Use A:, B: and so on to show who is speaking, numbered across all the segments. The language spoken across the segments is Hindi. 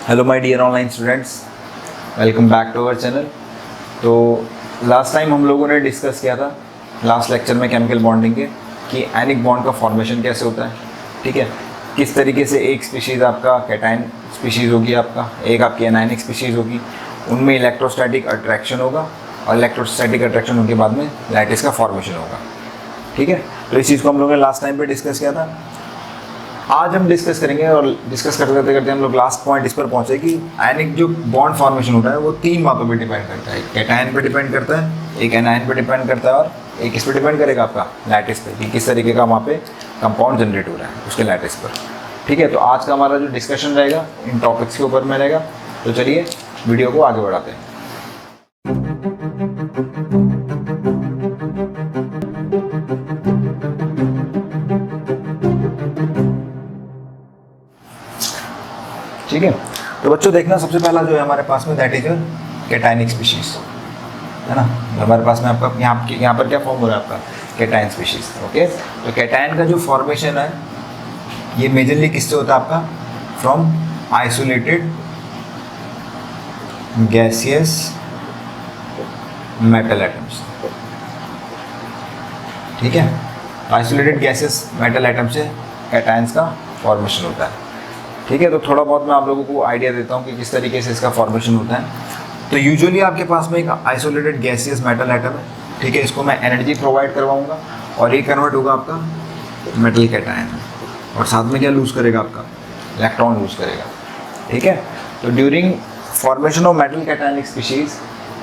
A: Hello my dear online students, welcome back to our channel. तो लास्ट टाइम हम लोगों ने डिस्कस किया था लास्ट लेक्चर में केमिकल बॉन्डिंग के कि आयनिक बॉन्ड का फॉर्मेशन कैसे होता है। ठीक है, किस तरीके से एक स्पीशीज़ आपका कैटायन स्पीशीज़ होगी, आपका एक आपकी एनायनिक स्पीशीज़ होगी, उनमें इलेक्ट्रोस्टैटिक अट्रैक्शन होगा और इलेक्ट्रोस्टैटिक अट्रैक्शन होने के बाद में लैटिस का फॉर्मेशन होगा। ठीक है, तो इस चीज़ को हम लोगों ने लास्ट टाइम पे डिस्कस किया था। आज हम डिस्कस करेंगे और डिस्कस करते करते करते हम लोग लास्ट पॉइंट इस पर पहुंचे कि आयनिक जो बॉन्ड फॉर्मेशन होता है वो तीन बातों पे डिपेंड करता है। एक कैटायन पे डिपेंड करता है, एक एनायन पे डिपेंड करता है और एक किस पे डिपेंड करेगा, आपका लैटिस पे, कि किस तरीके का वहाँ पे कंपाउंड जनरेट हो रहा है उसके लैटिस पर। ठीक है, तो आज का हमारा जो डिस्कशन रहेगा इन टॉपिक्स के ऊपर में रहेगा। तो चलिए वीडियो को आगे बढ़ाते हैं। ठीक है, तो बच्चों देखना, सबसे पहला जो है हमारे पास में दैट इज कैटायनिक स्पीशीज, है ना। हमारे पास में आपका यहाँ पर क्या फॉर्म हो रहा है, आपका कैटायन स्पीशीज। ओके, तो कैटायन का जो फॉर्मेशन है ये मेजरली किससे होता है, आपका from isolated gaseous metal atoms. ठीक है, आइसोलेटेड गैसियस मेटल एटम से कैटायंस का फॉर्मेशन होता है। ठीक है, तो थोड़ा बहुत मैं आप लोगों को आइडिया देता हूँ कि किस तरीके से इसका फॉर्मेशन होता है। तो यूजुअली आपके पास में एक आइसोलेटेड गैसियस मेटल एटम है। ठीक है, इसको मैं एनर्जी प्रोवाइड करवाऊंगा और ये कन्वर्ट होगा आपका मेटल कैटायन और साथ में क्या लूज़ करेगा, आपका इलेक्ट्रॉन लूज़ करेगा। ठीक है, तो during formation of metal cationic species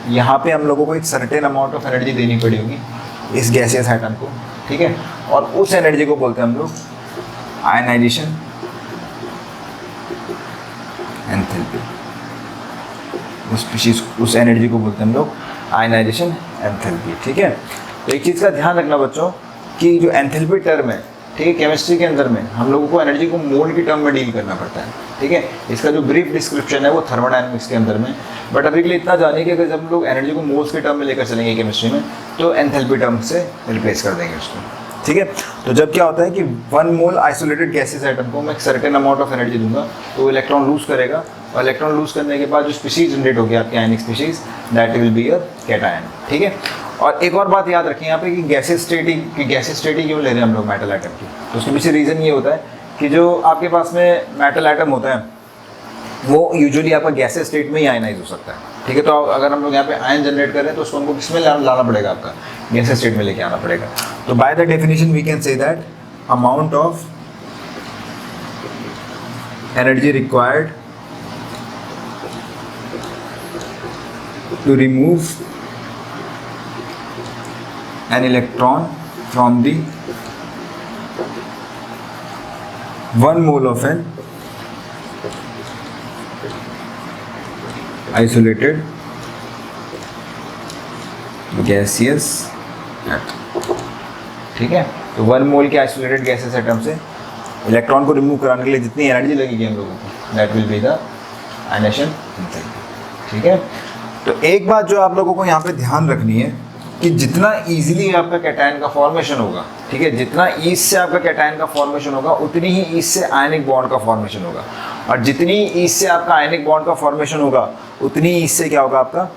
A: यहाँ पे हम लोगों को एक सर्टेन अमाउंट ऑफ एनर्जी देनी पड़ी होगी इस गैसियस एटम को। ठीक है, और उस एनर्जी को बोलते हैं हम लोग आयनाइजेशन एंथैल्पी। उस एनर्जी को बोलते हैं हम लोग आयनाइजेशन एंथैल्पी। ठीक है, तो एक चीज़ का ध्यान रखना बच्चों कि जो एंथैल्पी टर्म है, ठीक है, केमिस्ट्री के अंदर में हम लोगों को एनर्जी को मोल की टर्म में डील करना पड़ता है। ठीक है, इसका जो ब्रीफ डिस्क्रिप्शन है वो थर्मोडायनेमिक्स के अंदर में, बट अभी के लिए इतना जानिए कि अगर जब हम लोग एनर्जी को मोल्स के टर्म में लेकर चलेंगे केमिस्ट्री में तो एंथैल्पी टर्म से रिप्लेस कर देंगे उसको। ठीक है, तो जब क्या होता है कि 1 मोल आइसोलेटेड गैसेस एटम को मैं एक सर्टेन अमाउंट ऑफ एनर्जी दूंगा तो वो इलेक्ट्रॉन लूज करेगा और इलेक्ट्रॉन लूज करने के बाद जो स्पीशीज जनरेट होगी आपकी ionic species, that will be your cation. ठीक है, और एक और बात याद रखें यहाँ पे कि गैसेस स्टेटी क्यों ले रहे हैं हम लोग मेटल एटम की, तो उसके पीछे रीज़न ये होता है कि जो आपके पास में मेटल एटम होता है वो यूजुअली आपका गैसेस स्टेट में ही आयनाइज हो सकता है। ठीक है, तो अगर हम लोग यहाँ पे आयन जनरेट कर रहे हैं तो उसको हमको किसमें लाना पड़ेगा, आपका गैसेस स्टेट में लेके आना पड़ेगा। तो by the definition we can say that amount of energy required to remove an electron from the 1 mole of an isolated gaseous atom। ठीक है, तो 1 मोल के आइसोलेटेड गैसेस एटम से इलेक्ट्रॉन को रिमूव कराने के लिए जितनी एनर्जी लगेगी हम लोगों को, that will be the ionisation enthalpy. ठीक है, तो एक बात जो आप लोगों को यहाँ पे ध्यान रखनी है कि जितना इजीली आपका कैटायन का फॉर्मेशन होगा, ठीक है, जितना ईज से आपका कैटायन का फॉर्मेशन होगा उतनी ही ईज से आयनिक बॉन्ड का फॉर्मेशन होगा, और जितनी ईज से आपका आयनिक बॉन्ड का फॉर्मेशन होगा उतनी ईज से क्या होगा, आपका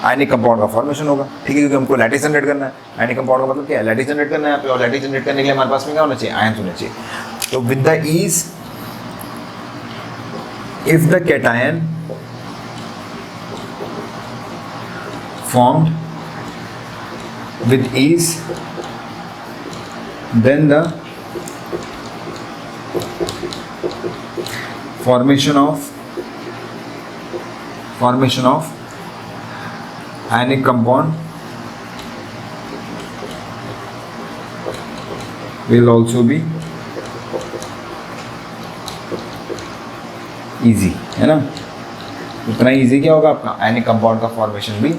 A: आयनिक कंपाउंड का फॉर्मेशन होगा। ठीक है, क्योंकि हमको लैटिस जनरेट करना है। आयनिक कंपाउंड का मतलब क्या है, लैटिस जनरेट करना है यहाँ पे, और लैटिस जनरेट करने के लिए हमारे पास में क्या होना चाहिए, आयन्स होने चाहिए। तो with the ease if the cation formed with ease then the formation of ionic compound will also be easy, है ना। उतना easy क्या होगा, आपका आयनिक कंपाउंड का फॉर्मेशन भी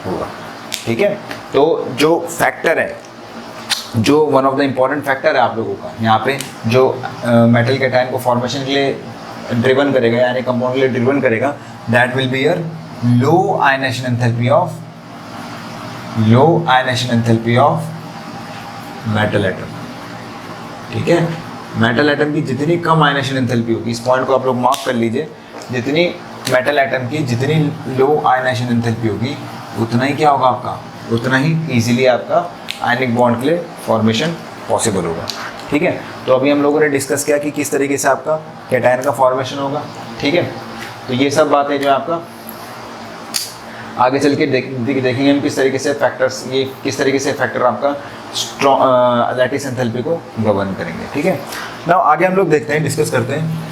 A: होगा। ठीक है, तो जो फैक्टर है, जो one of the important factor है आप लोगों का यहाँ पे, जो मेटल कैटायन को फॉर्मेशन के लिए ड्रिवन करेगा, यानी कंपाउंड के लिए ड्रिवन करेगा, that will be your low ionisation enthalpy of metal atom. ठीक है, मेटल एटम की जितनी कम आयनेशन एंथैल्पी होगी, इस पॉइंट को आप लोग मार्क कर लीजिए, जितनी मेटल एटम की जितनी लो आयनाइजेशन एंथैल्पी होगी उतना ही क्या होगा आपका, उतना ही इजीली आपका आयनिक बॉन्ड के लिए फॉर्मेशन पॉसिबल होगा। ठीक है, तो अभी हम लोगों ने डिस्कस किया कि किस तरीके से आपका कैटायन का फॉर्मेशन होगा। ठीक है, तो ये सब बातें जो है आपका आगे चल के देखेंगे हम किस तरीके से फैक्टर्स, ये किस तरीके से फैक्टर आपका स्ट्रॉन्ग लैटिस एंथैल्पी को गवर्न करेंगे। ठीक है, नाउ आगे हम लोग देखते हैं, डिस्कस करते हैं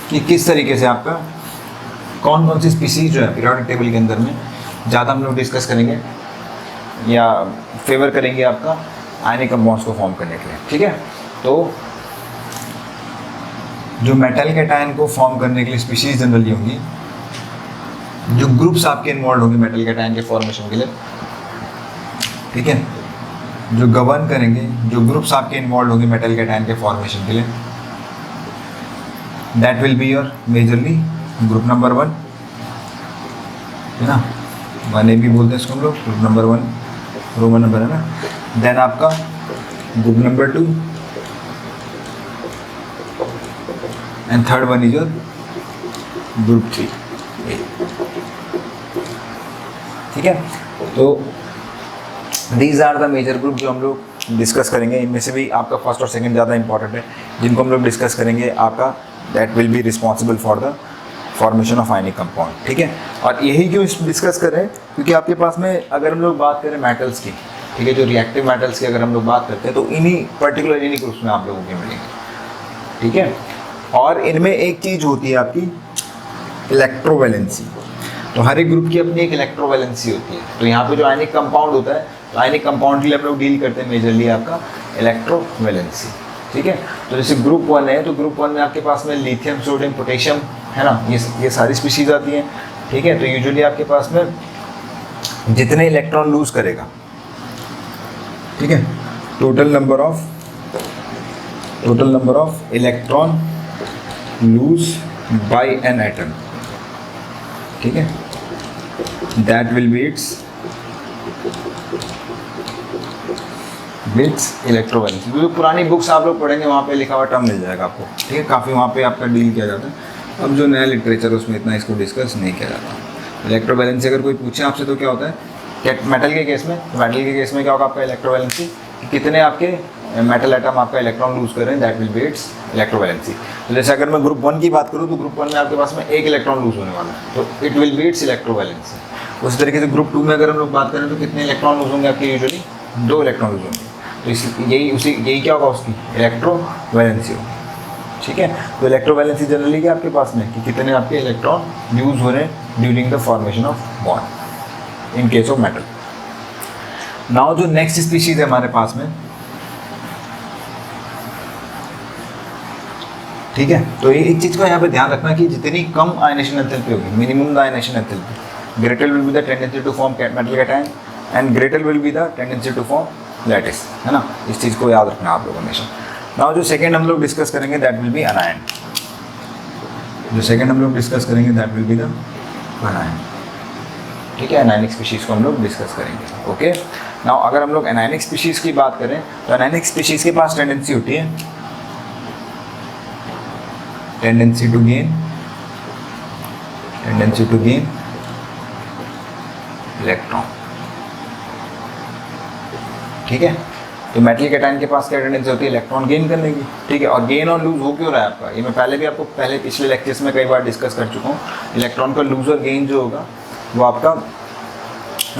A: कि किस तरीके से आपका कौन कौन सी स्पीसीज जो है पीरियोडिक टेबल के अंदर में ज़्यादा हम लोग डिस्कस करेंगे या फेवर करेंगे आपका आयनिक कंपाउंड्स को फॉर्म करने के लिए। ठीक है, तो जो मेटल कैटायन को फॉर्म करने के लिए स्पीशीज जनरली होंगी, जो ग्रुप्स आपके इन्वॉल्व होंगे मेटल कैटायन के फॉर्मेशन के लिए, ठीक है, जो गवर्न करेंगे, जो ग्रुप्स आपके इन्वॉल्व होंगे मेटल कैटायन के फॉर्मेशन के लिए, that will be your majorly group number 1, है ना, 1A भी बोलते हैं इसको हम लोग, ग्रुप नंबर 1 रोमन नंबर है ना। देन आपका group number 2 and third one is your group 3। ठीक है, तो these are the major group जो हम लोग डिस्कस करेंगे। इनमें से भी आपका फर्स्ट और सेकंड ज़्यादा इंपॉर्टेंट है, जिनको हम लोग डिस्कस करेंगे आपका that will be responsible for the formation of ionic compound. ठीक है, और यही क्यों डिस्कस कर रहे हैं, क्योंकि आपके पास में अगर हम लोग बात करें मेटल्स की, ठीक है, जो रिएक्टिव मेटल्स की अगर हम लोग बात करते हैं तो इन्हीं पर्टिकुलर इन्हीं ग्रुप्स में आप लोगों के मिलेंगे। ठीक है, और इनमें एक चीज़ होती है आपकी इलेक्ट्रोवैलेंसी। तो हर एक ग्रुप की अपनी एक इलेक्ट्रोवैलेंसी होती है। तो यहाँ पे जो आयनिक कंपाउंड होता है, तो आयनिक कंपाउंड के लिए हम लोग डील करते हैं मेजरली आपका इलेक्ट्रोवैलेंसी। ठीक है, तो जैसे ग्रुप 1 है, तो ग्रुप 1 में आपके पास में लिथियम, सोडियम, पोटेशियम है ना, ये सारी स्पीशीज आती हैं। ठीक है, तो यूजुअली आपके पास में जितने इलेक्ट्रॉन लूज करेगा, ठीक है, total number of electron lose by an atom, ठीक है, that will be its electrovalency. जो पुरानी बुक्स आप लोग पढ़ेंगे वहाँ पे लिखा हुआ टर्म मिल जाएगा आपको। ठीक है, काफ़ी वहाँ पे आपका डील किया जाता है। अब जो नया लिटरेचर उसमें इतना इसको डिस्कस नहीं किया जाता। इलेक्ट्रोवैलेंसी अगर कोई पूछे आपसे तो क्या होता है, मेटल के केस में क्या होगा आपका इलेक्ट्रोवैलेंसी, कितने आपके मेटल एटम आपका इलेक्ट्रॉन लूज कर रहे हैं, that will be its electrovalency. तो जैसे अगर मैं ग्रुप 1 की बात करूँ तो ग्रुप 1 में आपके पास में एक इलेक्ट्रॉन लूज होने वाला है, तो it will be its electrovalency. उसी तरीके से ग्रुप 2 में अगर हम लोग बात करें तो कितने इलेक्ट्रॉन लूज होंगे आपके, यूजुअली 2 इलेक्ट्रॉन लूज होंगे। तो यही क्या होगा उसकी इलेक्ट्रोवैलेंसी होगी। ठीक है, तो इलेक्ट्रोवैलेंसी जनरली क्या आपके पास में कि कितने आपके इलेक्ट्रॉन यूज हो रहे हैं during the formation of bond in case of metal. Now जो नेक्स्ट स्पीशीज है हमारे पास में, ठीक है, तो ये एक चीज़ को यहाँ पे ध्यान रखना कि जितनी कम आयनेशन एंथैल्पी होगी, minimum the ionisation enthalpy, greater will be the tendency to form metal cation and greater will be the tendency to form lattice, है ना। इस चीज़ को याद रखना आप लोग हमेशा। नाउ जो सेकंड हम लोग डिस्कस करेंगे दैट विल बी अनायन। ठीक है, एनायनिक स्पीशीज़ को हम लोग डिस्कस करेंगे। ओके, नाउ अगर हम लोग एनायनिक स्पीशीज़ की बात करें तो एनायनिक स्पीशीज़ के पास टेंडेंसी होती है टेंडेंसी टू गेन इलेक्ट्रॉन। ठीक है, तो मेटल कैटायन के पास क्या टेंडेंसी होती है, इलेक्ट्रॉन गेन करने की। ठीक है, और गेन और लूज हो क्यों रहा है आपका, ये मैं पहले पिछले लेक्चर्स में कई बार डिस्कस कर चुका हूँ। इलेक्ट्रॉन का लूज और गेन जो होगा वो आपका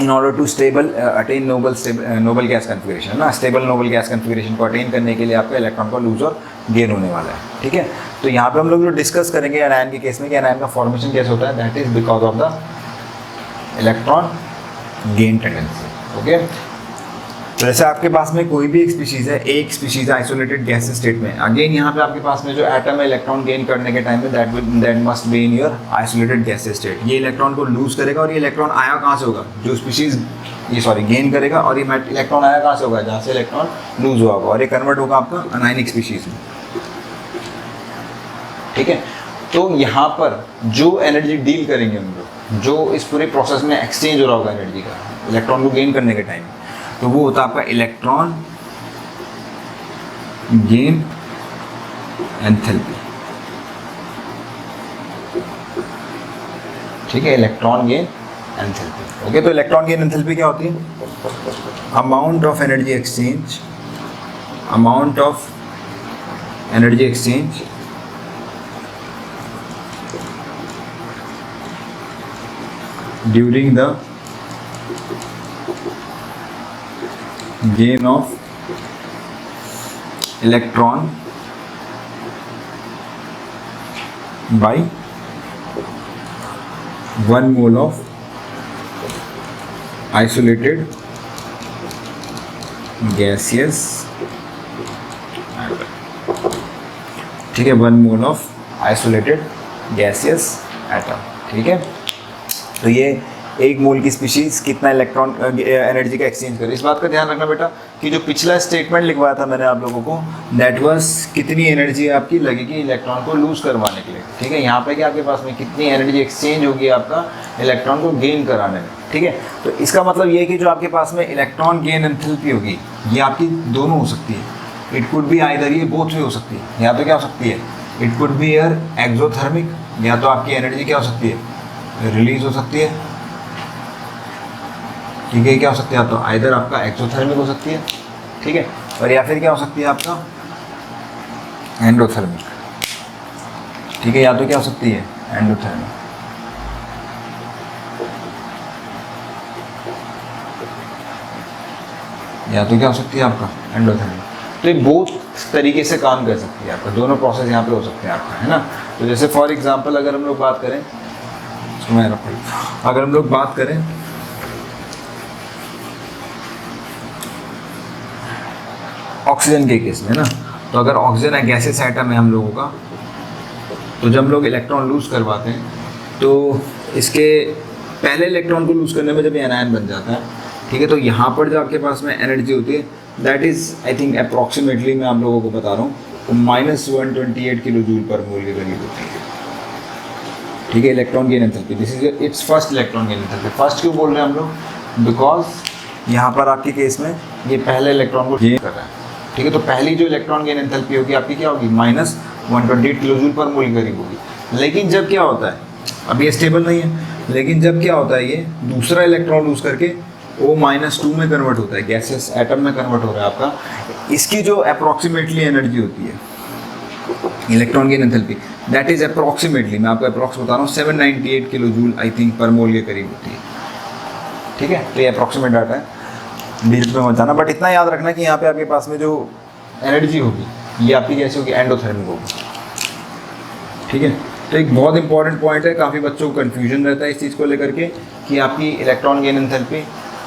A: in order to stable attain noble gas configuration, है ना। स्टेबल नोबल गैस कन्फिगरेशन को अटेन करने के लिए आपका इलेक्ट्रॉन का लूज और गेन होने वाला है। ठीक है, तो यहाँ पे हम लोग जो डिस्कस करेंगे एनायन के केस में कि एनायन का फॉर्मेशन कैसे होता है, that is because of the electron gain tendency. Okay, तो जैसे आपके पास में कोई भी एक स्पीशीज़ है, एक स्पीशीज़ आइसोलेटेड गैस स्टेट में, अगेन यहाँ पे आपके पास में जो एटम है इलेक्ट्रॉन गेन करने के टाइम में that must be in your isolated gas state. ये इलेक्ट्रॉन को लूज करेगा और ये इलेक्ट्रॉन आया कहाँ से होगा, जो स्पीशीज़ गेन करेगा, और ये इलेक्ट्रॉन आया कहाँ से होगा, जहाँ से इलेक्ट्रॉन लूज हुआ होगा, और ये कन्वर्ट होगा आपका अनायनिक स्पीशीज़ में। ठीक है, तो यहाँ पर जो एनर्जी डील करेंगे हम लोग, जो इस पूरे प्रोसेस में एक्सचेंज हो रहा होगा एनर्जी का इलेक्ट्रॉन को गेन करने के टाइम, तो वो होता है आपका इलेक्ट्रॉन गेन एंथैल्पी। ठीक है, इलेक्ट्रॉन गेन एंथैल्पी। ओके, तो इलेक्ट्रॉन गेन एंथैल्पी क्या होती है? Amount of energy exchange, amount of energy exchange during the gain of electron by 1 mole of isolated gaseous atom। ठीक है, 1 mole of isolated gaseous atom. ठीक है, तो ये 1 मोल की स्पीशीज कितना इलेक्ट्रॉन एनर्जी का एक्सचेंज करे। इस बात का ध्यान रखना बेटा कि जो पिछला स्टेटमेंट लिखवाया था मैंने आप लोगों को, दैट वाज कितनी एनर्जी आपकी लगेगी इलेक्ट्रॉन को लूज करवाने के लिए। ठीक है, यहाँ पे क्या आपके पास में कितनी एनर्जी एक्सचेंज होगी आपका इलेक्ट्रॉन को गेन कराने में। ठीक है, तो इसका मतलब ये है कि जो आपके पास में इलेक्ट्रॉन गेन एंथैल्पी होगी ये आपकी दोनों हो सकती है। इट कुड बी आइदर, ये बोथ वे हो सकती है। या तो क्या हो सकती है, it could be air exothermic, या तो आपकी एनर्जी क्या हो सकती है, रिलीज हो सकती है। ठीक है, क्या हो सकती है, तो आइदर आपका एक्सोथर्मिक हो सकती है, ठीक है, और या फिर क्या हो सकती है आपका एंडोथर्मिक। ठीक है, या तो क्या हो सकती है एंडोथर्मिक, या तो क्या हो सकती है आपका एंडोथर्मिक। तो ये बहुत तरीके से काम कर सकती है आपका, दोनों प्रोसेस यहाँ पे हो सकते हैं आपका, है ना। तो जैसे फॉर एग्जांपल अगर हम लोग बात करें, अगर हम लोग बात करें ऑक्सीजन के केस में ना, तो अगर ऑक्सीजन एक गैसियस एटम है हम लोगों का, तो जब हम लोग इलेक्ट्रॉन लूज करवाते हैं तो इसके पहले इलेक्ट्रॉन को लूज करने में जब ये एनायन बन जाता है, ठीक है, तो यहाँ पर जो आपके पास में एनर्जी होती है that is I think approximately मैं आप लोगों को बता रहा हूँ -128 किलो जूल पर मोल के करीब होती है। ठीक है, electron gain enthalpy, this is it's first electron gain enthalpy. First क्यों बोल रहे हैं हम लोग, बिकॉज यहाँ पर आपके केस में ये पहले इलेक्ट्रॉन को गेन कर रहा है। ठीक है, तो पहली जो इलेक्ट्रॉन गेन एंथैल्पी होगी आपकी क्या होगी, -128 किलो जूल पर मोल के करीब होगी। लेकिन जब क्या होता है, अब ये स्टेबल नहीं है, लेकिन जब क्या होता है ये दूसरा इलेक्ट्रॉन लूज करके वो -2 में कन्वर्ट होता है, गैसेस एटम में कन्वर्ट हो रहा है आपका। इसकी जो अप्रॉक्सीमेटली एनर्जी होती है electron gain enthalpy, that is approximately, मैं आपको अप्रॉक्स बता रहा हूँ, 798 किलो जूल आई थिंक पर मोल के करीब होती है। ठीक है, तो ये अप्रॉक्सीमेट डाटा है, डिजिट में मत जाना, बट इतना याद रखना कि यहाँ पे आपके पास में जो एनर्जी होगी ये आपकी कैसी होगी, एंडोथर्मिक होगी। ठीक है, तो एक बहुत इंपॉर्टेंट पॉइंट है, काफ़ी बच्चों को कन्फ्यूजन रहता है इस चीज़ को लेकर के कि आपकी इलेक्ट्रॉन गेन एंथैल्पी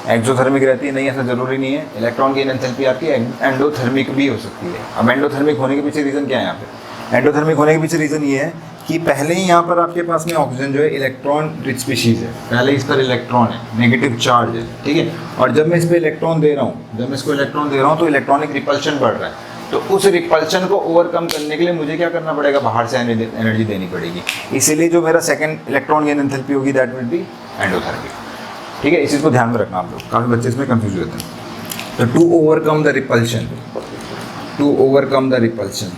A: एक्सोथर्मिक रहती है। नहीं, ऐसा ज़रूरी नहीं है, इलेक्ट्रॉन गेन एंथैल्पी आपकी एंडोथर्मिक भी हो सकती है। अब एंडोथर्मिक होने के पीछे रीज़न क्या है, यहाँ पे एंडोथर्मिक होने के पीछे रीज़न ये है कि पहले ही यहाँ पर आपके पास में ऑक्सीजन जो है इलेक्ट्रॉन रिच स्पीशीज़ है, पहले इस पर इलेक्ट्रॉन है, नेगेटिव चार्ज है। ठीक है, और जब मैं इस पर इलेक्ट्रॉन दे रहा हूँ, जब मैं इसको इलेक्ट्रॉन दे रहा हूँ तो इलेक्ट्रॉनिक रिपल्शन बढ़ रहा है। तो उस रिपल्शन को ओवरकम करने के लिए मुझे क्या करना पड़ेगा, बाहर से एनर्जी देनी पड़ेगी। इसीलिए जो मेरा सेकंड इलेक्ट्रॉन गेन एंथैल्पी होगी दैट विल बी एंडोथर्मिक। ठीक है, इस चीज़ को ध्यान में रखना आप लोग, काफ़ी बच्चे इसमें कंफ्यूज होते हैं। तो to overcome the repulsion, to overcome the repulsion,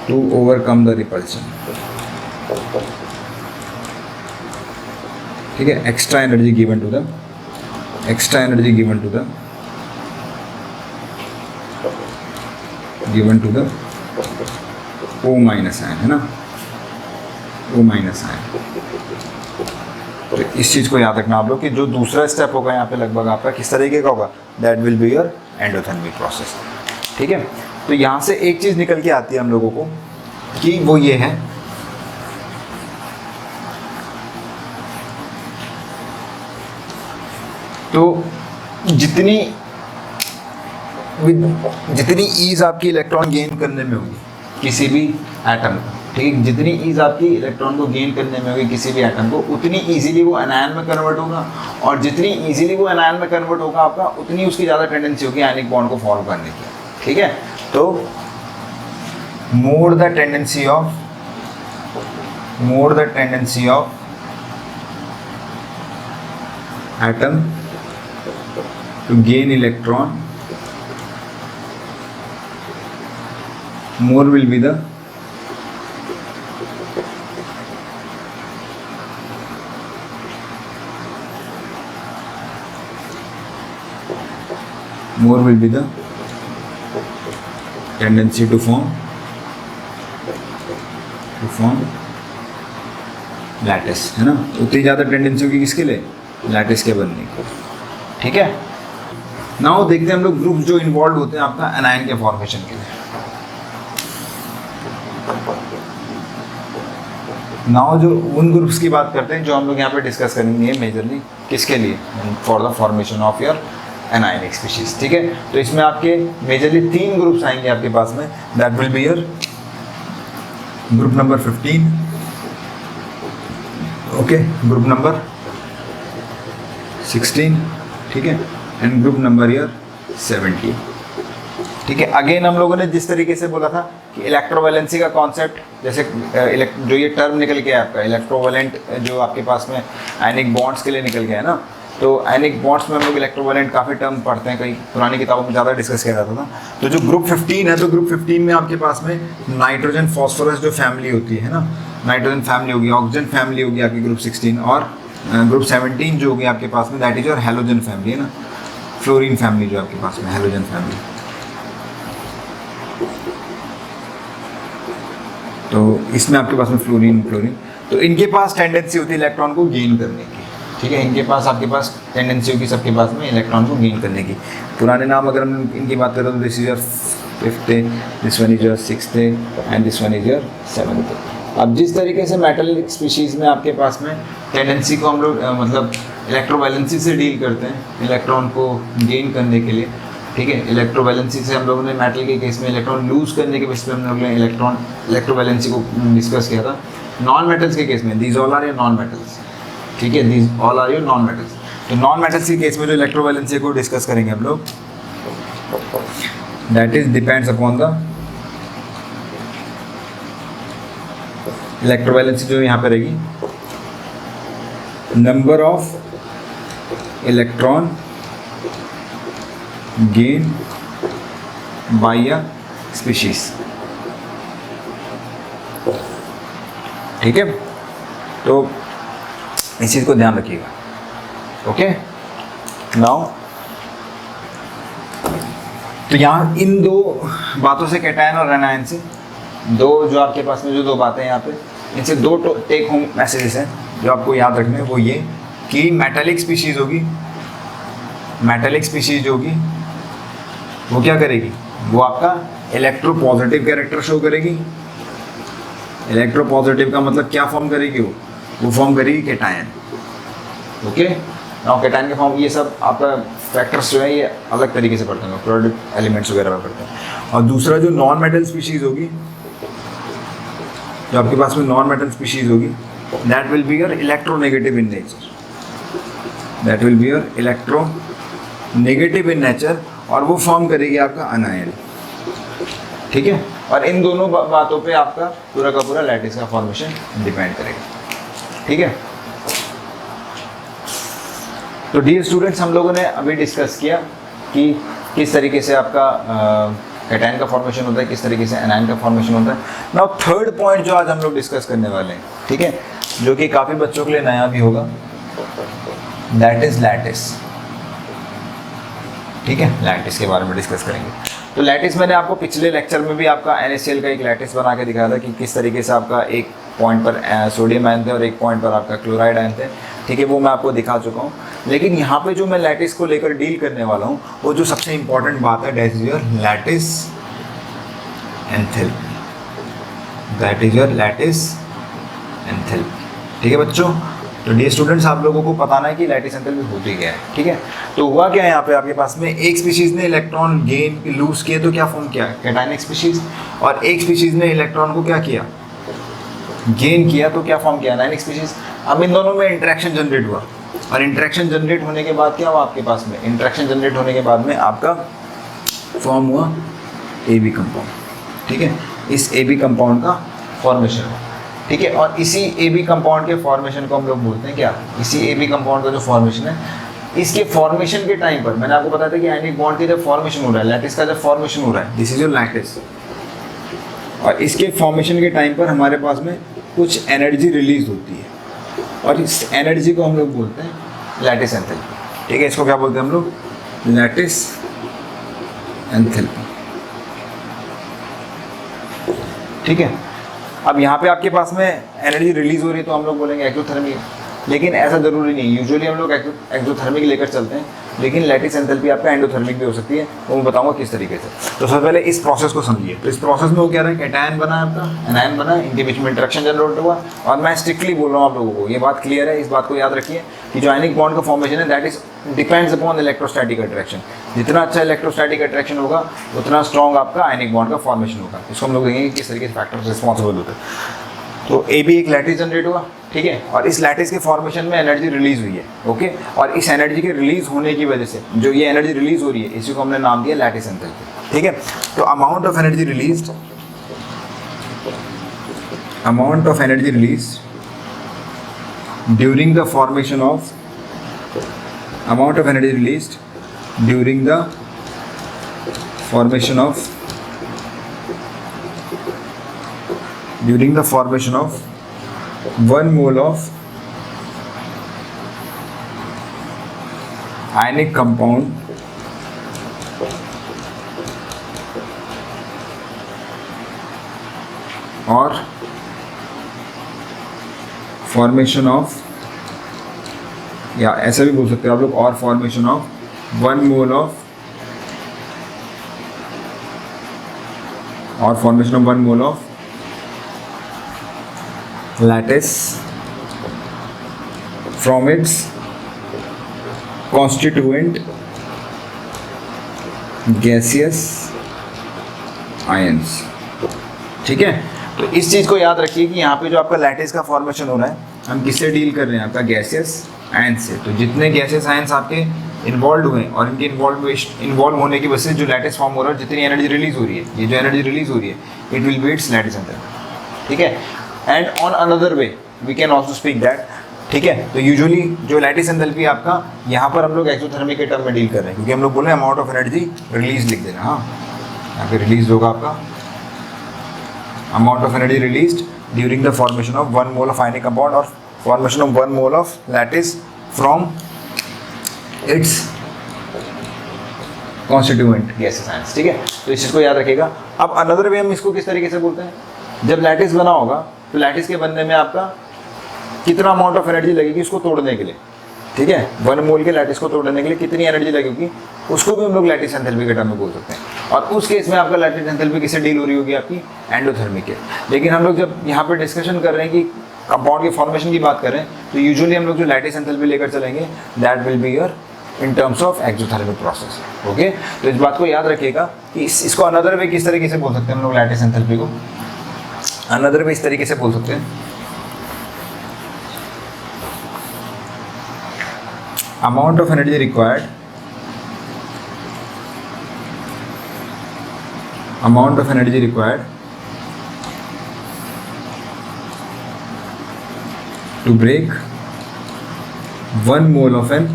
A: to overcome the repulsion, ठीक है, extra energy given to the, extra energy given to the, given to the O minus ion, है ना, O माइनस आयन। तो इस चीज़ को याद रखना आप लोग कि जो दूसरा स्टेप होगा यहाँ पे लगभग आपका किस तरीके का होगा, that will be your endothermic process. ठीक है, तो यहाँ से एक चीज़ निकल के आती है हम लोगों को कि वो ये है तो जितनी ईज आपकी इलेक्ट्रॉन गेन करने में होगी किसी भी एटम को, ठीक है, जितनी ईज आपकी इलेक्ट्रॉन को गेन करने में होगी किसी भी एटम को, उतनी इजीली वो एनायन में कन्वर्ट होगा, और जितनी इजीली वो एनायन में कन्वर्ट होगा आपका, उतनी उसकी ज़्यादा टेंडेंसी होगी आयनिक बॉन्ड को फॉर्म करने की। ठीक है, तो more the tendency of atom to gain electron, more will be the more will be the tendency to form lattice, है ना। उतनी ज़्यादा टेंडेंसी होगी किसके लिए, लैटिस के बनने को, ठीक है। नाउ देखते हैं हम लोग ग्रुप्स जो इन्वॉल्व होते हैं आपका एनायन के फॉर्मेशन के लिए। नाउ जो उन ग्रुप्स की बात करते हैं जो हम लोग यहाँ पे डिस्कस करेंगे मेजरली किसके लिए, for the formation of your anionic species, ठीक है। तो इसमें आपके मेजरली 3 ग्रुप्स आएंगे आपके पास में, that will be your group number 15, okay, group number 16, ठीक है, एंड ग्रुप नंबर योर 17, ठीक है। अगेन हम लोगों ने जिस तरीके से बोला था कि इलेक्ट्रोवैलेंसी का कॉन्सेप्ट, जैसे जो ये टर्म निकल के आपका इलेक्ट्रोवैलेंट जो आपके पास में आयनिक बॉन्ड्स के लिए निकल गया है ना, तो आयनिक बॉन्ड्स में हम लोग इलेक्ट्रोवैलेंट काफ़ी टर्म पढ़ते हैं, कई पुरानी किताबों में ज़्यादा डिस्कस किया जाता था। तो जो ग्रुप 15 है, तो ग्रुप 15 में आपके पास में नाइट्रोजन फॉस्फोरस जो फैमिली होती है ना, नाइट्रोजन फैमिली होगी, ऑक्सीजन फैमिली होगी आपकी ग्रुप 16, और ग्रुप 17 जो होगी आपके पास में that is your halogen family, है ना, फ्लोरीन फैमिली जो आपके पास में हैलोजन फैमिली। तो इसमें आपके पास में फ्लोरीन, तो इनके पास टेंडेंसी होती है इलेक्ट्रॉन को गेन करने की, ठीक है। इनके पास आपके पास टेंडेंसी होगी सबके पास में इलेक्ट्रॉन को गेन करने की। पुराने नाम अगर हम इनकी बात करें तो this is your 5th, this one is your 6th and this one is your 7th। अब जिस तरीके से मेटलिक स्पीशीज़ में आपके पास में टेंडेंसी को हम लोग मतलब इलेक्ट्रोवैलेंसी से डील करते हैं इलेक्ट्रॉन को गेन करने के लिए, ठीक है। इलेक्ट्रोवैलेंसी से हम लोगों ने मेटल के केस में इलेक्ट्रॉन लूज करने के बेस पे हम लोगों ने इलेक्ट्रोवैलेंसी को डिस्कस किया था। नॉन मेटल्स के केस में these all are your non metals, ठीक है, these all are your non metals. तो नॉन मेटल्स के केस में जो इलेक्ट्रोवैलेंसी को डिस्कस करेंगे हम लोग, that is depends upon the electrovalency जो यहाँ पे रहेगी, number of electron gain by a species, ठीक है। तो इस चीज़ को ध्यान रखिएगा, ओके। नाउ तो यहाँ इन दो बातों से, कैटायन और एनायन से, दो जो आपके पास में जो दो बातें हैं यहाँ पे, इनसे दो टेक होम मैसेजेस हैं जो आपको याद रखने हैं। वो ये कि मेटालिक स्पीशीज़ होगी, मेटालिक स्पीशीज जो होगी वो क्या करेगी, वो आपका इलेक्ट्रो पॉजिटिव कैरेक्टर शो करेगी। इलेक्ट्रो पॉजिटिव का मतलब क्या फॉर्म करेगी, वो फॉर्म करेगी कैटायन, ओके। नाउ कैटायन के फॉर्म, ये सब आपका फैक्टर्स जो है ये अलग तरीके से पढ़ते हैं, प्रोडक्ट एलिमेंट्स वगैरह में पढ़ते हैं। और दूसरा जो नॉन मेटल स्पीशीज़ होगी, जो आपके पास में नॉन मेटल स्पीशीज़ होगी, that will be your electronegative in nature, that will be your electronegative in nature, और वो फॉर्म करेगी आपका अनायन, ठीक है। और इन दोनों बातों पे आपका पूरा का पूरा लैटिस का फॉर्मेशन डिपेंड करेगा, ठीक है। तो डियर स्टूडेंट्स, हम लोगों ने अभी डिस्कस किया कि किस तरीके से आपका कैटायन का फॉर्मेशन होता है, किस तरीके से एनायन का फॉर्मेशन होता है। नाउ थर्ड पॉइंट जो आज हम लोग डिस्कस करने वाले हैं, ठीक है, जो कि काफ़ी बच्चों के लिए नया भी होगा, दैट इज लैटिस, ठीक है। लैटिस के बारे में डिस्कस करेंगे। तो लैटिस मैंने आपको पिछले लेक्चर में भी आपका NaCl का एक लैटिस बना के दिखाया था कि किस तरीके से आपका एक पॉइंट पर सोडियम आयन थे और एक पॉइंट पर आपका क्लोराइड आयन थे, ठीक है, वो मैं आपको दिखा चुका हूँ। लेकिन यहाँ पे जो मैं लैटिस को लेकर डील करने वाला हूँ, वो जो सबसे इंपॉर्टेंट बात है, that is your lattice enthalpy, that is your lattice enthalpy, ठीक है बच्चों। तो डियर स्टूडेंट्स, आप लोगों को बताना है कि लैटिस एंथैल्पी होती क्या है, ठीक है। तो हुआ क्या है यहाँ पे आपके पास में, एक स्पीशीज़ ने इलेक्ट्रॉन गेन लूज किए तो क्या फॉर्म किया, कैटायनिक स्पीशीज़, और एक स्पीशीज़ ने इलेक्ट्रॉन को क्या किया, गेन किया तो क्या फॉर्म किया, एनायनिक स्पीशीज़। अब इन दोनों में इंटरेक्शन जनरेट हुआ, और इंटरेक्शन जनरेट होने के बाद क्या हुआ आपके पास में, इंटरेक्शन जनरेट होने के बाद में आपका फॉर्म हुआ AB कंपाउंड, ठीक है। इस AB कंपाउंड का फॉर्मेशन हुआ, ठीक है। और इसी AB कंपाउंड के फॉर्मेशन को हम लोग बोलते हैं क्या, इसी AB कंपाउंड का जो फॉर्मेशन है, इसके फॉर्मेशन के टाइम पर मैंने आपको बताया था कि आयनिक बॉन्ड की जब फॉर्मेशन हो रहा है, लैटिस का जब फॉर्मेशन हो रहा है, दिस इज योर लैटिस, और इसके फॉर्मेशन के टाइम पर हमारे पास में कुछ एनर्जी रिलीज होती है, और इस एनर्जी को हम लोग बोलते हैं लैटिस एंथैल्पी, ठीक है। इसको क्या बोलते हैं हम लोग, लैटिस एंथैल्पी। ठीक है, अब यहाँ पे आपके पास में एनर्जी रिलीज हो रही है तो हम लोग बोलेंगे एक्सोथर्मिक, लेकिन ऐसा जरूरी नहीं। यूजुअली हम लोग एक्सोथर्मिक लेकर चलते हैं, लेकिन लैटिस एंथैल्पी आपका एंडोथर्मिक भी हो सकती है, वो मैं बताऊंगा किस तरीके से। तो सबसे पहले इस प्रोसेस को समझिए। तो इस प्रोसेस में वो क्या रहा है, कैटायन बना आपका, एनायन बना, इनके बीच में इंटरेक्शन जनरेट हुआ। और मैं स्ट्रिक्टली बोल रहा हूँ आप लोगों को, ये बात क्लियर है, इस बात को याद रखिए कि जो आयनिक बॉन्ड का फॉर्मेशन है that is depends upon electrostatic attraction. जितना अच्छा इलेक्ट्रोस्टैटिक अट्रैक्शन होगा उतना स्ट्रॉन्ग आपका आयनिक बॉन्ड का फॉर्मेशन होगा। इसको हम लोग देखेंगे किस तरीके से फैक्टर्स रिस्पॉन्सिबल होते हैं। तो ए भी एक लैटिस जनरेट हुआ, ठीक है, और इस लैटिस के फॉर्मेशन में एनर्जी रिलीज हुई है, ओके। और इस एनर्जी के रिलीज होने की वजह से जो ये एनर्जी रिलीज हो रही है इसी को हमने नाम दिया लैटिस एंथैल्पी, ठीक है। तो amount of energy released during the formation of during the formation of 1 mole of ionic compound or formation of, या ऐसा भी बोल सकते हो आप लोग, और formation of 1 mole of lattice from its constituent gaseous ions, ठीक है। तो इस चीज़ को याद रखिए कि यहाँ पे जो आपका लैटिस का फॉर्मेशन हो रहा है हम किससे डील कर रहे हैं, आपका गैसियस आयंस से। तो जितने गैसियस आयंस आपके इन्वॉल्व हुए और इनके इन्वॉल्व होने की वजह से जो लैटिस फॉर्म हो रहा है, जितनी एनर्जी रिलीज हो रही है, ये जो एनर्जी रिलीज हो रही है it will be its lattice enthalpy, ठीक है। And on another way we can also speak that, ठीक है। तो यूजुअली जो लैटिस एंथैल्पी आपका यहाँ पर हम लोग एक्सोथर्मिक के टर्म में डील कर रहे हैं, क्योंकि हम लोग बोले अमाउंट ऑफ एनर्जी रिलीज लिख देना, हाँ यहाँ पे रिलीज होगा आपका amount of energy released during the formation of 1 mole of ionic compound और formation of 1 mole of lattice from its constituent gases ions, ठीक है। तो इस चीज़ को याद रखिएगा। अब अनदर वे हम इसको किस तरीके से बोलते हैं, जब लैटिस बना होगा तो लैटिस के बनने में आपका कितना अमाउंट ऑफ एनर्जी लगेगी उसको तोड़ने के लिए, ठीक है। 1 मोल के लैटिस को तोड़ने के लिए कितनी एनर्जी लगेगी उसको भी हम लोग लैटिस एंथैल्पी के टर्म में बोल सकते हैं। और उस केस में आपका लैटिस एंथैल्पी किससे डील हो रही होगी, आपकी एंडोथर्मिक के। लेकिन हम लोग जब यहाँ पर डिस्कशन कर रहे हैं कि कंपाउंड के फॉर्मेशन की बात कर रहे हैं, तो यूजुअली हम लोग जो लैटिस एंथैल्पी लेकर चलेंगे that will be your in terms of exothermic process, okay. तो इस बात को याद रखिएगा कि इसको अनदर वे किस तरीके से बोल सकते हैं हम लोग लैटिस एंथैल्पी को, अनदर वे इस तरीके से बोल सकते हैं, amount of energy required to break 1 mole of an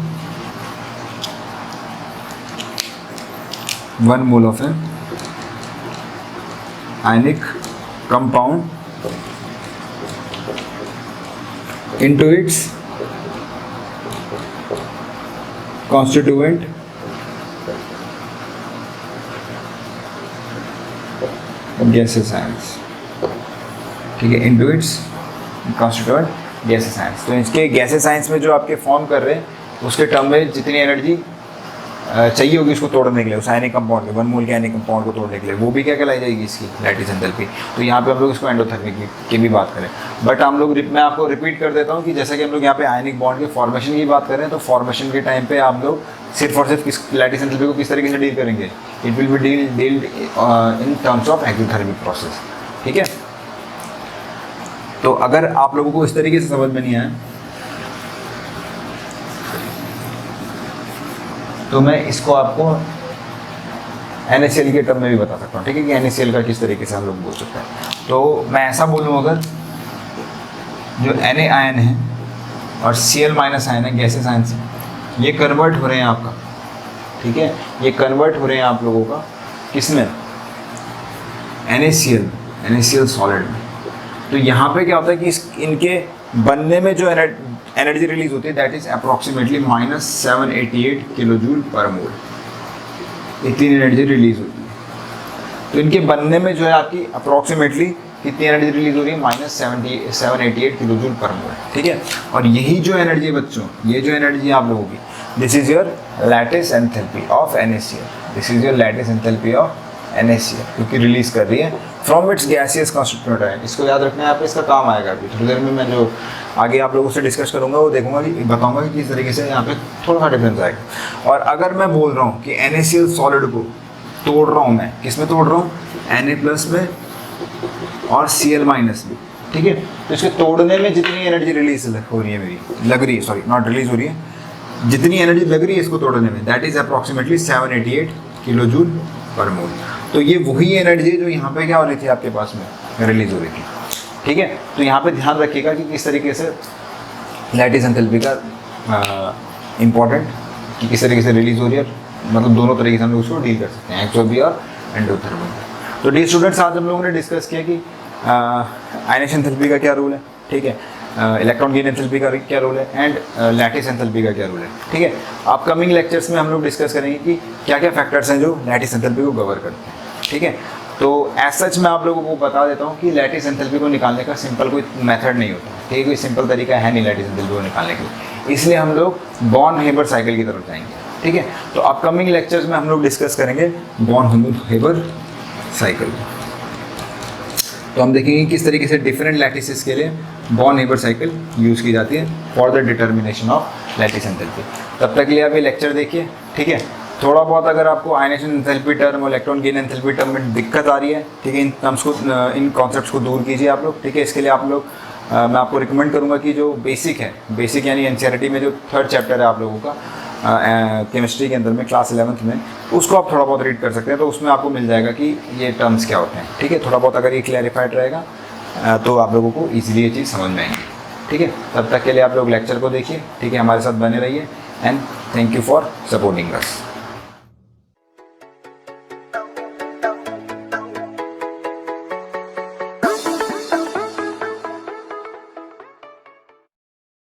A: ionic compound into its constituent gaseous ions, ठीक है, into its constituent gaseous ions। तो इसके gaseous ions में जो आपके फॉर्म कर रहे हैं उसके टर्म में जितनी एनर्जी चाहिए होगी उसको तोड़ने के लिए, उस आयनिक कंपाउंड के 1 मोल के आयनिक कंपाउंड को तोड़ने के लिए, वो भी क्या कहलाई जाएगी इसकी लैटिस एंथैल्पी। तो यहाँ पे हम लोग इसको एंडोथर्मिक की भी बात करें, बट हम लोग मैं आपको रिपीट कर देता हूँ कि जैसे कि हम लोग यहाँ पे आयनिक बॉन्ड के फॉर्मेशन की बात करें तो फॉर्मेशन के टाइम पे आप लोग सिर्फ और सिर्फ लैटिस एंथैल्पी को किस तरीके से डील करेंगे, it will B dealt in terms of exothermic process, ठीक है। तो अगर आप लोगों को इस तरीके से समझ में नहीं आया तो मैं इसको आपको NaCl के टर्म में भी बता सकता हूँ, ठीक है, कि NaCl का किस तरीके से हम लोग बोल सकते हैं। तो मैं ऐसा बोलूँ अगर जो Na आयन है और Cl माइनस आयन है, गैसेस आयन से, ये कन्वर्ट हो रहे हैं आपका, ठीक है, ये कन्वर्ट हो रहे हैं आप लोगों का किस में, NaCl सॉलिड में। तो यहाँ पे क्या होता है कि इनके बनने में जो एनर्जी रिलीज होती है that is approximately -788 kilo joule per mole, इतनी एनर्जी रिलीज होती है। तो इनके बनने में जो है आपकी अप्रॉक्सीमेटली कितनी एनर्जी रिलीज हो रही है, -788 किलो जूल पर मोल, ठीक है। और यही जो एनर्जी बच्चों, ये जो एनर्जी आप लोगों की, this is your lattice enthalpy of NaCl, this is your lattice enthalpy of NaCl, क्योंकि रिलीज कर रही है फ्रॉम इट्स गैसियस कॉन्स्टिट्यूएंट है। इसको याद रखना है आपको, इसका काम आएगा अभी थोड़ी देर में। मैं जो आगे आप लोगों से डिस्कस करूंगा वो देखूंगा कि बताऊंगा कि किस तरीके से यहाँ पे थोड़ा सा डिफरेंस आएगा। और अगर मैं बोल रहा हूँ कि NaCl सॉलिड को तोड़ रहा हूँ, मैं किस में तोड़ रहा हूँ, Na+ में और Cl- में, ठीक है। तो इसके तोड़ने में जितनी एनर्जी रिलीज हो रही है मेरी, लग रही है, सॉरी नॉट रिलीज हो रही है, जितनी एनर्जी लग रही है इसको तोड़ने में, that is approximately 788 kilo joule per mole. तो ये वही एनर्जी जो यहाँ पे क्या हो रही थी आपके पास में रिलीज हो रही थी, ठीक है। तो यहाँ पे ध्यान रखिएगा कि किस तरीके से लैटिस एंथैल्पी का इम्पॉर्टेंट, कि किस तरीके से रिलीज हो रही है, मतलब दोनों तरीके से हम लोग उसको डील कर सकते हैं, एक्सोबी और एंडोथर्मल। तो डी स्टूडेंट्स, आज हम लोगों ने डिस्कस किया कि आयनेशन एंथैल्पी का क्या रूल है, ठीक है, इलेक्ट्रॉन गेन एंथैल्पी का क्या रोल है, एंड लैटिस एंथैल्पी का क्या रोल है, ठीक है। अपकमिंग लेक्चर्स में हम लोग डिस्कस करेंगे कि क्या क्या फैक्टर्स हैं जो लैटिस एंथैल्पी को कवर करते हैं, ठीक है। तो एज सच मैं आप लोगों को बता देता हूँ कि लैटिस एंथैल्पी को निकालने का सिंपल कोई मेथड नहीं होता, ठीक है, कोई सिंपल तरीका है नहीं लैटिस एंथैल्पी को निकालने के लिए, इसलिए हम लोग बॉर्न हेबर साइकिल की तरफ जाएंगे, ठीक है। तो अपकमिंग लेक्चर्स में हम लोग डिस्कस करेंगे बॉर्न हेबर साइकिल। तो हम देखेंगे किस तरीके से डिफरेंट लैटिसेस के लिए बॉर्न हेबर साइकिल यूज़ की जाती है for the determination of lattice enthalpy. तब तक के लिए आप ये लेक्चर देखिए, ठीक है। थोड़ा बहुत अगर आपको आयनेशन एंथैल्पी टर्म और इलेक्ट्रॉन गेन एंथैल्पी टर्म में दिक्कत आ रही है, ठीक है, इन टर्म्स को, इन कॉन्सेप्ट्स को दूर कीजिए आप लोग, ठीक है। इसके लिए आप लोग मैं आपको रिकमेंड करूँगा कि जो बेसिक है, बेसिक यानी NCERT में जो 3rd चैप्टर है आप लोगों का केमिस्ट्री के अंदर में, क्लास 11th में, उसको आप थोड़ा बहुत रीड कर सकते हैं। तो उसमें आपको मिल जाएगा कि ये टर्म्स क्या होते हैं, ठीक है। थोड़ा बहुत अगर ये क्लैरिफाइड रहेगा तो आप लोगों को ईजिली ये चीज़ समझ में आएंगी, ठीक है। तब तक के लिए आप लोग लेक्चर को देखिए, ठीक है, हमारे साथ बने रहिए, and thank you for supporting us.